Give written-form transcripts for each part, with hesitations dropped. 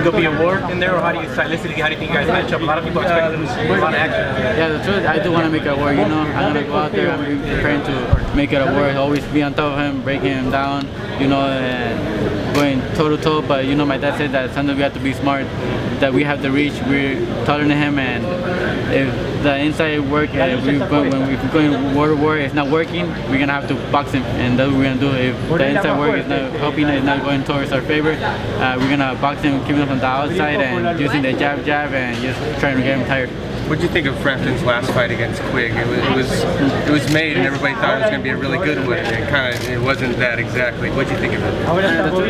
think there'll be a war in there, or how do you stylistically, how do you think you guys match up? A lot of people expect a lot of action. Yeah, the truth, I do want to make it a war, you know. I'm going to go out there, I'm preparing to make it a war, always be on top of him, breaking him down, you know, and going toe-to-toe. But, you know, my dad said that sometimes we have to be smart, that we have the reach, we're taller than him, and if the inside work, when we're going war to war, it's not working, we're going to have to box him, and that's what we're going to do. If the inside work is not helping, it's not going towards our favor, we're going to box him, keep him from the outside, and using the jab, and just trying to get him tired. What did you think of Frampton's last fight against Quigg? It was made, and everybody thought it was going to be a really good one. It wasn't that exactly. What did you think of it?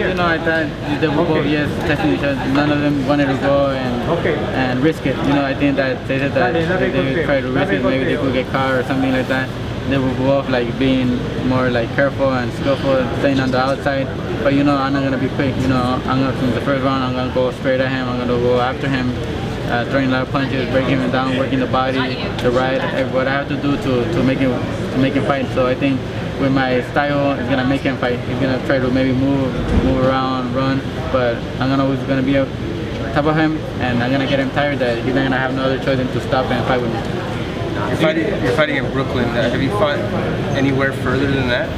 You know, I thought they were both testing each other. None of them wanted to go and risk it. You know, I think that they said that if they would try to risk it, maybe they could get caught or something like that. They were both like being more like careful and skillful, staying on the outside. But you know, I'm not gonna be quick. You know, from the first round, I'm gonna go straight at him. I'm gonna go after him. Throwing a lot of punches, breaking him down, working the body, the right, what I have to do to make him fight. So I think with my style, it's gonna make him fight. He's gonna try to maybe move around, run, but I'm always gonna be on top of him, and I'm gonna get him tired that he's not gonna have no other choice than to stop and fight with me. You're fighting in Brooklyn. Have you fought anywhere further than that?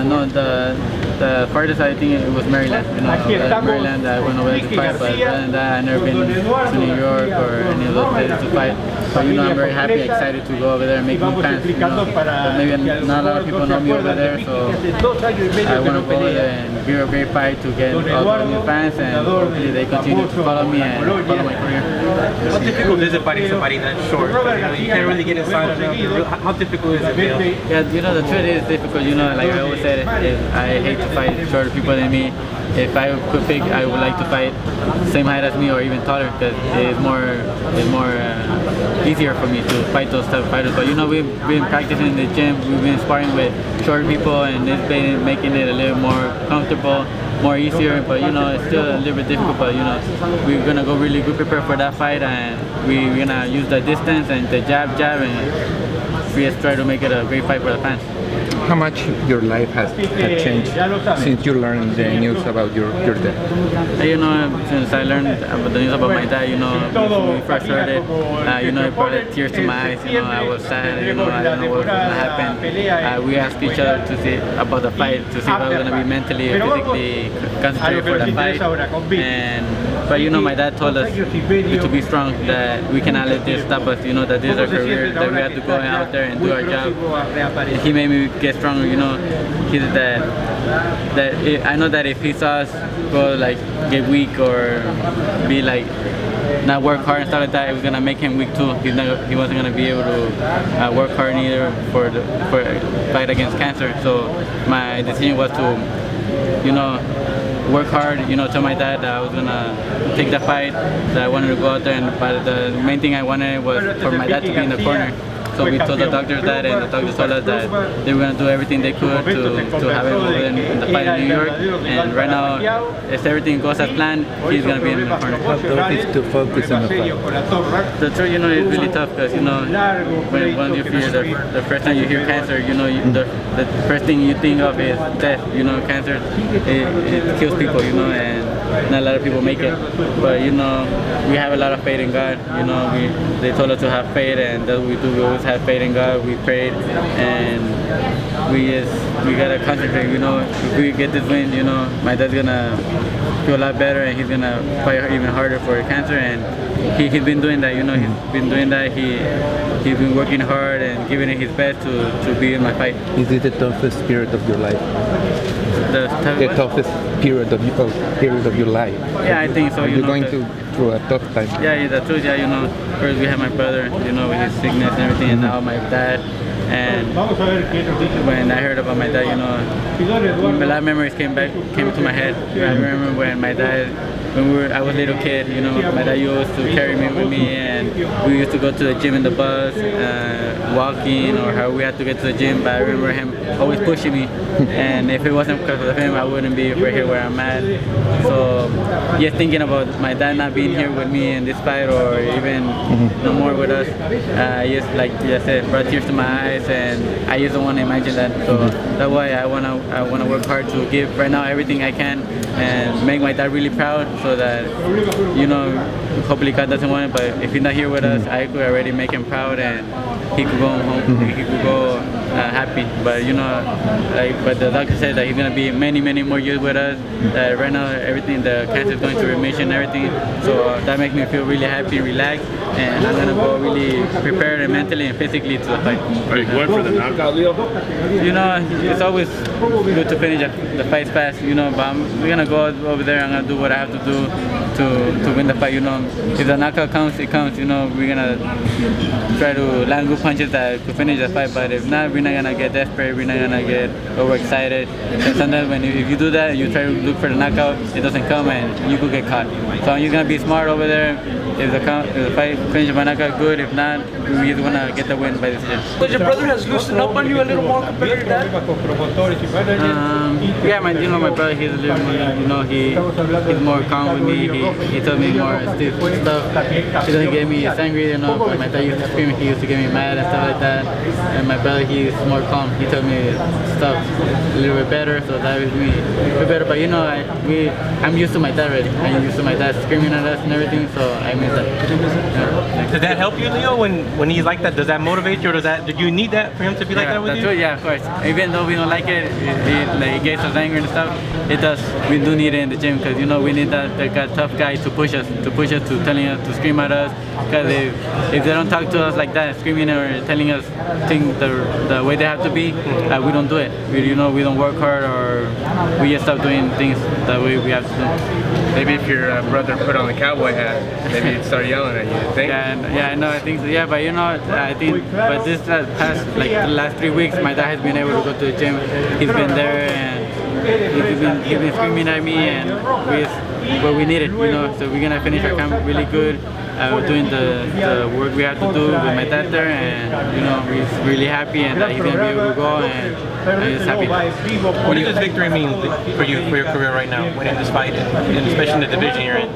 No, the farthest I think it was Maryland. You know, Maryland I went over there to fight, but other than that, I've never been to New York or any of those places to fight. But you know, I'm very happy, excited to go over there and make new fans. You know, but maybe not a lot of people know me over there, so I want to go over there and give a great fight to get all the new fans, and hopefully they continue to follow me and follow my career. How difficult is it fighting somebody that short? You can't really get inside of them. How difficult is it? Yeah, you know, the truth is difficult. You know, like I always said, I hate to fight shorter people than me. If I could pick, I would like to fight same height as me or even taller, because it's more easier for me to fight those type of fighters. But you know, we've been practicing in the gym, we've been sparring with short people, and it's been making it a little more comfortable, more easier. But you know, it's still a little bit difficult. But you know, we're gonna go really good prepared for that fight, and we're gonna use the distance and the jab, and we just try to make it a great fight for the fans. How much your life has changed since you learned the news about your dad? You know, since I learned about the news about my dad, you know, when we first heard it, you know, it brought tears to my eyes. You know, I was sad. You know, I didn't know what was going to happen. We asked each other to see about the fight, to see if I was going to be mentally or physically concentrated for the fight. But you know, my dad told us to be strong, that we cannot let this stop us. You know, that this is our career, that we have to go out there and do our job. He made me get stronger. You know, he said that I know that if he saw us go like get weak or be like not work hard and stuff like that, it was gonna make him weak too. He wasn't gonna be able to work hard either for fight against cancer. So my decision was to, you know, work hard, you know, tell my dad that I was gonna take the fight, that I wanted to go out there, but the main thing I wanted was for my dad to be in the corner. So we told the doctors that, and the doctors told us that they were going to do everything they could to have him over in the fight in New York. And right now, if everything goes as planned, he's going to be in the corner. How tough is to focus on the fight? The truth, you know, it's really tough because, you know, when you hear the first time you hear cancer, you know, the first thing you think of is death. You know, cancer, it kills people, you know, and not a lot of people make it. But, you know, we have a lot of faith in God. You know, they told us to have faith, and that's what we do. We always have faith in God. We prayed, and we gotta concentrate. You know, if we get this win, you know, my dad's gonna feel a lot better, and he's gonna fight even harder for cancer. And he's been doing that. You know, he's been doing that. He's been working hard and giving it his best to be in my fight. Is it the toughest period of your life? The toughest period of your life? Yeah, I think so. You're going through a tough time. Yeah, the truth. Yeah, you know, first we had my brother, you know, with his sickness and everything, and now my dad. And when I heard about my dad, you know, a lot of memories came to my head. I remember when my dad, I was a little kid, you know, my dad used to carry me with me, and we used to go to the gym in the bus, walking, or how we had to get to the gym. But I remember him always pushing me, and if it wasn't because of him, I wouldn't be right here where I'm at. So just thinking about my dad not being here with me in this fight, or even no more with us, just like I said, brought tears to my eyes, and I just don't want to imagine that. So that's why I wanna work hard to give right now everything I can and make my dad really proud, so that, you know, hopefully God doesn't want it, but if he's not here with us, I could already make him proud and he could go home, he could go happy. But, you know, but the doctor said that he's going to be many more years with us. Right now, everything, the cancer is going to remission and everything, so that makes me feel really happy, relaxed, and I'm going to go really prepared mentally and physically to the fight. Are you going for the knockout, Leo? You know, it's always good to finish the fights fast, you know, but we're going to go over there, I'm going to do what I have to do to win the fight, you know. If the knockout comes, it comes, you know, we're going to try to land good punches that could finish the fight, but if not, we're not going to get desperate, we're not going to get overexcited. And sometimes if you do that, you try to look for the knockout, it doesn't come and you could get caught. So you're going to be smart over there. If the fight finishes by knockout, good. If not, we just want to get the win by decision. So your brother has loosened up on you a little more compared to that? Yeah, you know, my brother, he's a little more, you know, he's more calm with me. He tells me more stiff stuff. He doesn't get me as angry, you know. But my dad used to scream, he used to get me mad and stuff like that. And my brother, he's more calm. He tells me stuff a little bit better, so that makes me feel better. But you know, I'm used to my dad already. I'm used to my dad screaming at us and everything, so I miss that. Yeah. Does that help you, Leo, when he's like that? Does that motivate you, or do you need that for him to be like that with you? Yeah, of course. Even though we don't like it, it gets us angry and stuff. It does. We do need it in the gym because, you know, we need that tough guy to push us, to telling us to scream at us. Because if they don't talk to us like that, screaming or telling us things the way they have to be, we don't do it. We don't work hard, or we just stop doing things the way we have to do. Maybe if your brother put on the cowboy hat, maybe he'd start yelling at you, you think? Yeah, I know, I think so. Yeah, but you know, I think, but this past, like the last 3 weeks, my dad has been able to go to the gym. He's been there and he's been screaming at me, and what we needed, you know. So we're gonna finish our camp really good. We're doing the work we have to do with my dad there, and you know, he's really happy, and that he's gonna be able to go, and I'm just happy. What does this victory mean for you, for your career right now, winning this fight, and especially in the division you're in?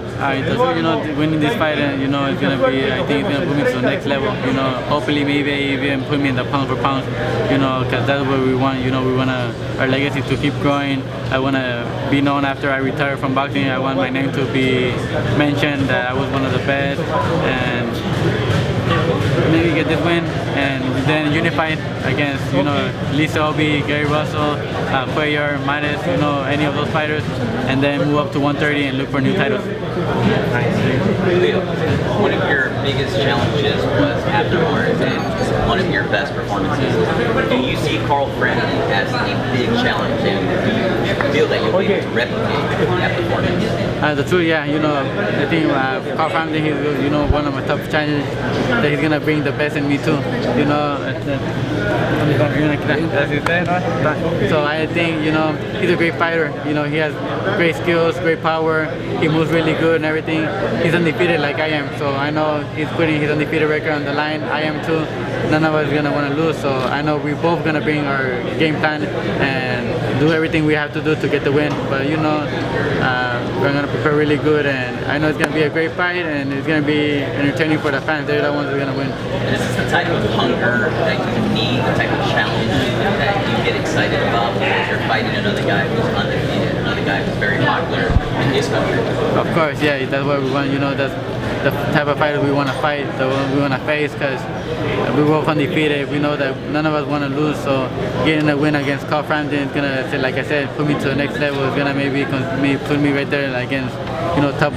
You know, winning this fight, you know, it's gonna be, I think it's gonna put me to the next level. You know, hopefully maybe even put me in the pound for pound. You know, because that's what we want. You know, we want our legacy to keep growing. I want to be known after I retire from boxing. I want my name to be mentioned that I was one of the best, and maybe get this win, and then unify against, you know, Lisa Obi, Gary Russell, Cuellar, Mares, you know, any of those fighters, and then move up to 130 and look for new titles. Leo, one of your biggest challenges was afterwards, and one of your best performances. Do you see Carl Frampton as a big challenge, and do you feel that you'll be able to replicate that performance? The truth, yeah, you know, I think Carl Frampton, he's, you know, one of my top challenges that he's gonna bring the best in me too, you know. So I think, you know, he's a great fighter. You know, he has great skills, great power. He moves really good and everything. He's undefeated like I am, so I know he's putting his undefeated record on the line. I am too. None of us are gonna want to lose, so I know we're both gonna bring our game plan and do everything we have to do to get the win. But you know, we're gonna prepare really good, and I know it's gonna be a great fight, and it's gonna be entertaining for the fans. They're the ones who are gonna win. This is the type of hunger that you need, the type of challenge that you get excited about because you're fighting another guy who's undefeated, another guy who's very popular in his country. Of course, yeah, that's what we want. You know, that's the type of fighter we want to fight, the one we want to face, because we're both undefeated. We know that none of us want to lose, so getting a win against Carl Frampton is gonna, like I said, put me to the next level. It's gonna maybe put me right there against, you know, top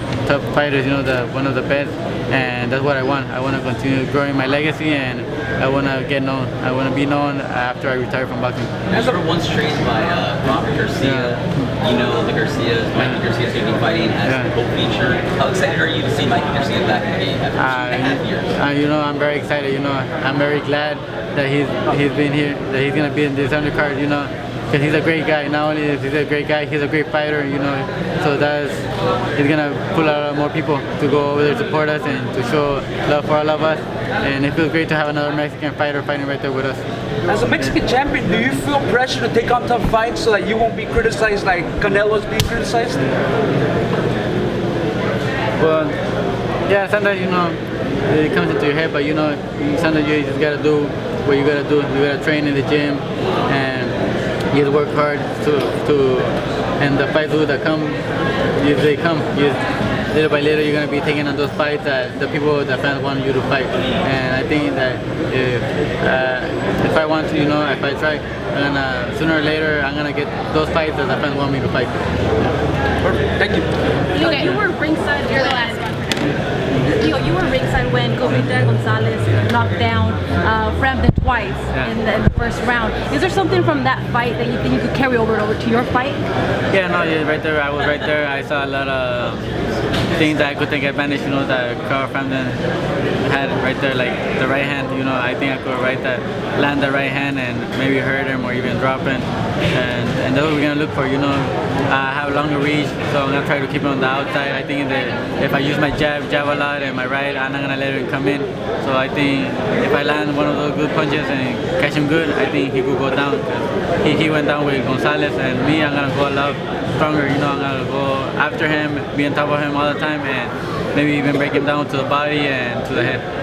fighters. You know, one of the best, and that's what I want. I want to continue growing my legacy, and I want to get known. I want to be known after I retire from boxing. I sort of once trained by Robert Garcia. You know the Garcias. Mikey Garcia's going to be fighting as a co-feature. How excited are you to see Mikey Garcia back in the game after 2.5 years? You know, I'm very excited. You know, I'm very glad that he's been here, that he's going to be in this undercard. You know, because he's a great guy. Not only is he a great guy, he's a great fighter. You know, so he's going to pull out more people to go over there to support us and to show love for all of us. And it feels great to have another Mexican fighter fighting right there with us. As a Mexican champion, do you feel pressure to take on tough fights so that you won't be criticized like Canelo's being criticized? Well, yeah, sometimes, you know, it comes into your head, but you know, sometimes you just gotta do what you gotta do. You gotta train in the gym, and just work hard and the fights that come, if they come, little by little you're gonna be taking on those fights that the fans want you to fight. And I think that if I want to, if I try, I'm gonna sooner or later I'm gonna get those fights that the fans want me to fight. Perfect. Thank you. Leo, you were ringside. You're the last one. Leo, you were ringside when Comita Gonzalez knocked down Frampton twice in the first round. Is there something from that fight that you think you could carry over to your fight? Yeah, no, right there. I was right there. I saw a lot of things that I could take advantage. That Carl Frampton had right there, like the right hand. I think I could land the right hand and maybe hurt him or even drop him. And that's what we're gonna look for. I have a longer reach, so I'm gonna try to keep him on the outside. I think that if I use my jab a lot and my right, I'm not gonna let him come in. So I think if I land one of those good punches and catch him good, I think he could go down. He went down with Gonzalez, and me, I'm gonna go a lot stronger. I'm gonna go after him, be on top of him all the time, and maybe even break him down to the body and to the head.